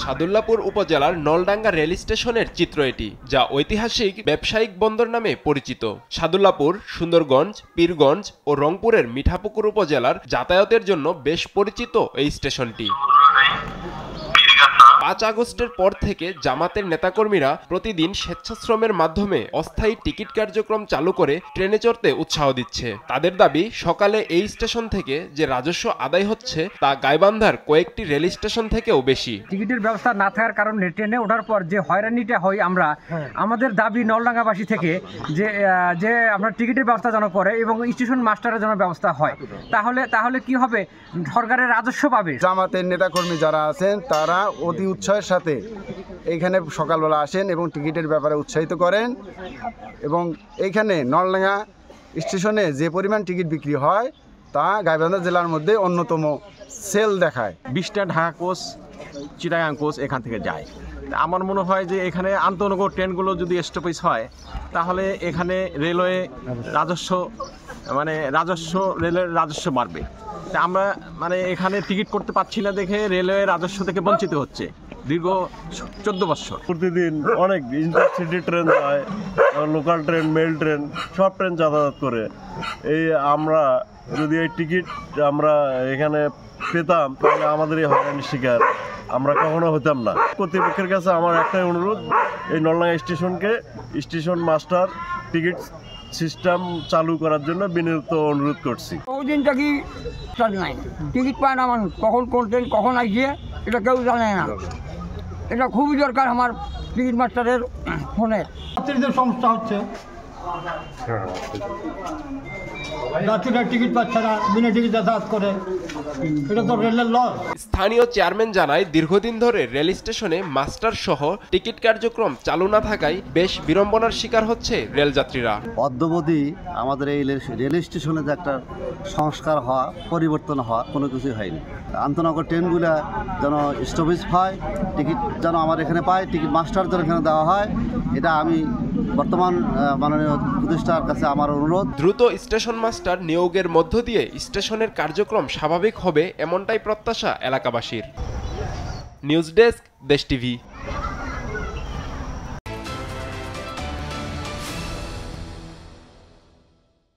সাদুল্লাপুর উপজেলার নলডাঙ্গা রেল স্টেশনের চিত্র এটি, যা ঐতিহাসিক ব্যবসায়িক বন্দর নামে পরিচিত। সাদুল্লাপুর, সুন্দরগঞ্জ, পীরগঞ্জ ও রংপুরের মিঠাপুকুর উপজেলার যাতায়াতের জন্য বেশ পরিচিত এই স্টেশনটি। ৫ আগস্টের পর থেকে জামাতের নেতাকর্মীরা প্রতিদিন স্বেচ্ছাশ্রমের মাধ্যমে অস্থায়ী টিকিট কার্যক্রম চালু করে ট্রেনে চড়তে উৎসাহ দিচ্ছে। তাদের দাবি, সকালে এই স্টেশন থেকে যে রাজস্ব আদায় হচ্ছে তা গাইবান্ধার কয়েকটি রেল স্টেশন থেকেও বেশি। টিকিটের ব্যবস্থা না থাকার কারণে ট্রেনে ওঠার পর যে হয়রানিটা হয় আমরা, আমাদের দাবি নলডাঙ্গাবাসী থেকে যে আমরা টিকিটের ব্যবস্থা যেন করে এবং স্টেশন মাস্টারের জন্য ব্যবস্থা হয়, তাহলে কি হবে, সরকারের রাজস্ব পাবে। জামাতের নেতাকর্মী যারা আছেন তারা অতি উৎসাহের সাথে এইখানে সকালবেলা আসেন এবং টিকিটের ব্যাপারে উৎসাহিত করেন এবং এইখানে নলডাঙ্গা স্টেশনে যে পরিমাণ টিকিট বিক্রি হয় তা গাইবান্ধা জেলার মধ্যে অন্যতম সেল দেখায়। 20টা ঢাকা কোচ, চিটাগাং কোচ এখান থেকে যায়। আমার মনে হয় যে এখানে আন্তনগর ট্রেনগুলো যদি স্টপেজ হয় তাহলে এখানে রেলওয়ে রেলের রাজস্ব বাড়বে। আমরা এখানে টিকিট করতে পারছি না দেখে রেলওয়ে রাজস্ব থেকে বঞ্চিত হচ্ছে দীর্ঘ 14 বছর। প্রতিদিন অনেক ইন্টারসিটি ট্রেন যায়, লোকাল ট্রেন, মেল ট্রেন, সব ট্রেন যাতায়াত করে। আমরা যদি এই টিকিট আমরা এখানে পেতাম তাহলে আমাদের এই হয়রানির শিকার আমরা কখনো হতাম না। কর্তৃপক্ষের কাছে আমার একটাই অনুরোধ, এই নলডাঙ্গা স্টেশনকে স্টেশন মাস্টার টিকিট সিস্টেম চালু করার জন্য বিনীত অনুরোধ করছি। ওই দিনটা কি নাই, টিকিট পায় না মানুষ, কখন কোন ট্রেন কখন আসছে এটা কেউ জানে না। এটা খুবই দরকার আমার টিকিট মাস্টারের ফোনে। যাত্রীদের সমস্যা হচ্ছে, যাত্রীরা টিকিট পাচ্ছে না, বিনা টিকিট যাতায়াত করে, এটা তো রেলের লস। স্থানীয় চেয়ারম্যান জানায়, দীর্ঘদিন ধরে রেল স্টেশনে মাস্টার সহ টিকিট কার্যক্রম চালু না থাকায় বেশ বিড়ম্বনার শিকার হচ্ছে রেলযাত্রীরা। অদ্যবধি আমাদের এই রেল স্টেশনে যে একটা সংস্কার হওয়া, পরিবর্তন হওয়া কোনো কিছুই হয়নি। আন্তনগর ট্রেনগুলো যেন স্টপেজ হয়, টিকিট যেন আমার এখানে পায়, টিকিট মাস্টার যেন এখানে দেওয়া হয়, এটা আমি বর্তমান মাননীয় উপদেষ্টার কাছে আমার অনুরোধ। দ্রুত স্টেশন মাস্টার নিয়োগের মধ্য দিয়ে স্টেশনের কার্যক্রম স্বাভাবিক হবে, এমনটাই প্রত্যাশা এলাকাবাসীর। নিউজ ডেস্ক, দেশ টিভি।